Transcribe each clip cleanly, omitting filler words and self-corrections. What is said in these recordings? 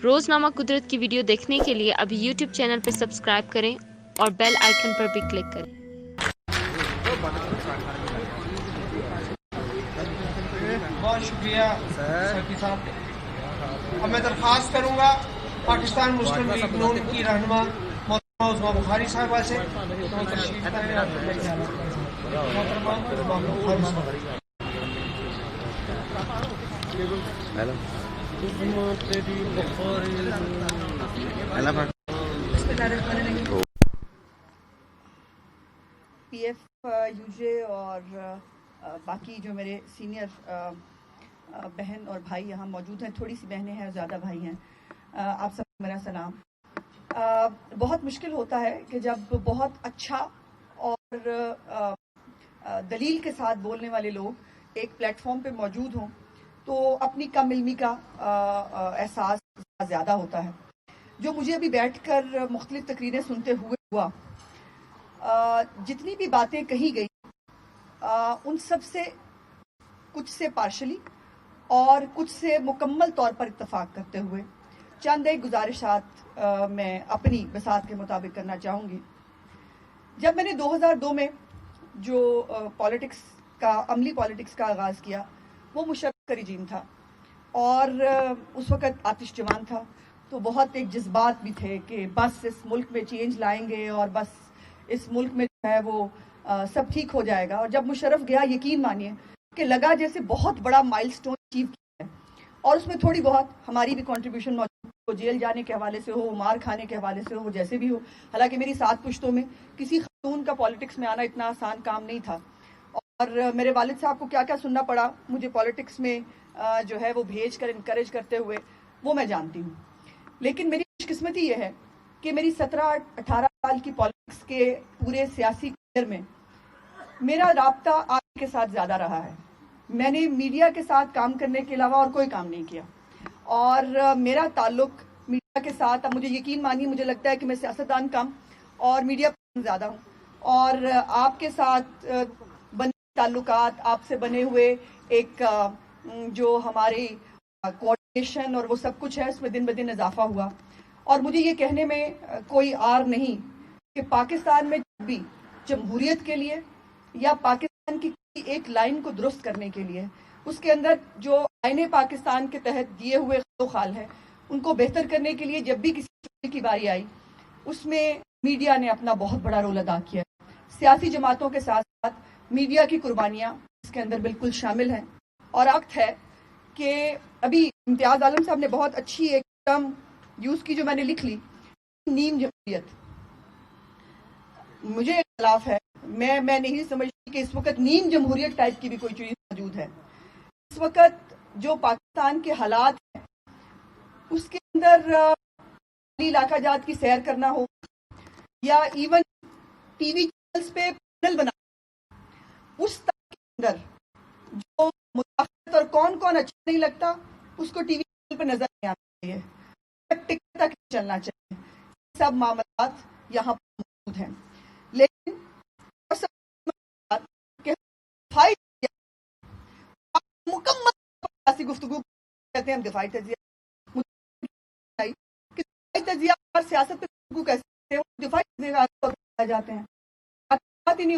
روزنامہ قدرت کی ویڈیو دیکھنے کے لیے ابھی یوٹیوب چینل پر سبسکرائب کریں اور بیل آئیکن پر بھی کلک کریں۔ بہت شکریہ سیفی صاحب۔ اب میں درخواست کروں گا پاکستان مسلم لیگ نون کی رہنما محترمہ عظمیٰ بخاری صاحبہ سے تشریف لائیں۔ محترمہ عظمیٰ بخاری صاحبہ۔ پی ایف یو جے اور باقی جو میرے سینئر بہن اور بھائی یہاں موجود ہیں، تھوڑی سی بہنیں ہیں اور زیادہ بھائی ہیں، آپ سب کو میرا سلام۔ بہت مشکل ہوتا ہے کہ جب بہت اچھا اور دلیل کے ساتھ بولنے والے لوگ ایک پلیٹ فارم پہ موجود ہوں تو اپنی کم علمی کا احساس زیادہ ہوتا ہے۔ جو مجھے ابھی بیٹھ کر مختلف تقریریں سنتے ہوئے ہوا، جتنی بھی باتیں کہی گئی ان سب سے کچھ سے پارشلی اور کچھ سے مکمل طور پر اتفاق کرتے ہوئے چند ایک گزارشات میں اپنی بساط کے مطابق کرنا چاہوں گی۔ جب میں نے 2002 میں جو پالیٹکس کا عملی پالیٹکس کا آغاز کیا، وہ مشرف کا رجیم تھا اور اس وقت آتش جوان تھا، تو بہت ایک جذبات بھی تھے کہ بس اس ملک میں چینج لائیں گے اور بس اس ملک میں جو ہے وہ سب ٹھیک ہو جائے گا۔ اور جب مشرف گیا، یقین مانیے کہ لگا جیسے بہت بڑا مائل سٹون اچیو کیا ہے، اور اس میں تھوڑی بہت ہماری بھی کنٹریبیوشن موجود ہو، جیل جانے کے حوالے سے ہو، مار کھانے کے حوالے سے ہو، جیسے بھی ہو۔ حالانکہ میری 7 پشتوں میں کسی خاتون کا پالیٹکس میں آنا اتنا آسان کام نہیں تھا، اور میرے والد صاحب کو کیا کیا سننا پڑا مجھے پالیٹکس میں جو ہے وہ بھیج کر انکریج کرتے ہوئے، وہ میں جانتی ہوں۔ لیکن میری خوش قسمتی یہ ہے کہ میری 17-18 سال کی پالیٹکس کے پورے سیاسی کیریئر میں میرا رابطہ آپ کے ساتھ زیادہ رہا ہے۔ میں نے میڈیا کے ساتھ کام کرنے کے علاوہ اور کوئی کام نہیں کیا، اور میرا تعلق میڈیا کے ساتھ، اب مجھے یقین مانیے، مجھے لگتا ہے کہ میں سیاستدان کم اور میڈیا پر زیادہ ہوں، اور آپ کے ساتھ بنے تعلقات، آپ سے بنے ہوئے ایک جو ہماری کوآرڈینیشن اور وہ سب کچھ ہے، اس میں دن بدن اضافہ ہوا۔ اور مجھے یہ کہنے میں کوئی عار نہیں کہ پاکستان میں جب بھی جمہوریت کے لیے یا پاکستان کی ایک لائن کو درست کرنے کے لیے، اس کے اندر جو آئین پاکستان کے تحت دیے ہوئے خط و خال ہیں ان کو بہتر کرنے کے لیے جب بھی کسی کی باری آئی، اس میں میڈیا نے اپنا بہت بڑا رول ادا کیا۔ سیاسی جماعتوں کے ساتھ ساتھ میڈیا کی قربانیاں اس کے اندر بالکل شامل ہیں، اور وقت ہے کہ ابھی امتیاز عالم صاحب نے بہت اچھی ایک ٹرم یوز کی جو میں نے لکھ لی، نیم جمہوریت۔ مجھے اختلاف ہے، میں نہیں سمجھتی کہ اس وقت نیم جمہوریت ٹائپ کی بھی کوئی چیز موجود ہے۔ اس وقت جو پاکستان کے حالات ہیں اس کے اندر علاقہ جات کی سیر کرنا ہو یا ایون ٹی وی چینلز پہ پینل بنا، اس طرح کے اندر جو مداخلت اور کون کون اچھا نہیں لگتا اس کو ٹی وی چینل پہ نظر نہیں آنا چاہیے، ٹک تک چلنا چاہیے۔ سب معاملات یہاں پر موجود ہیں، لیکن مکمل سیاسی گفتگو کہتے ہیں، ہم دفاعی تجزیہ، تجزیہ اور سیاست پہ گفتگو کیسے دفاعی تجزیہ جاتے ہیں، بات ہی نہیں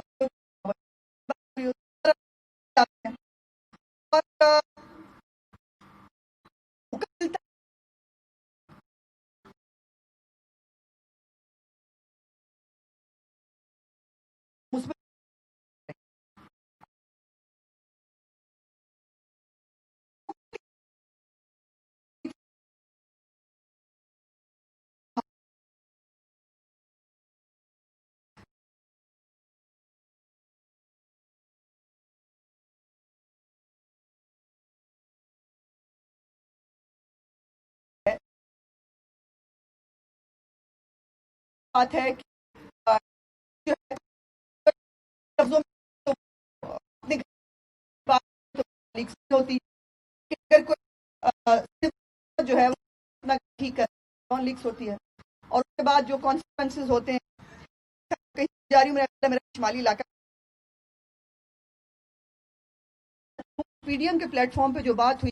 بات ہے ہوتی کہ اگر کوئی جو ہے وہ ٹھیک ہے لیکس ہوتی ہے، اور اس کے بعد جو کانسیکوینسز ہوتے ہیں، کہیں جاری میں میرا شمالی علاقہ پی ڈی ایم کے پلیٹ فارم پہ جو بات ہوئی،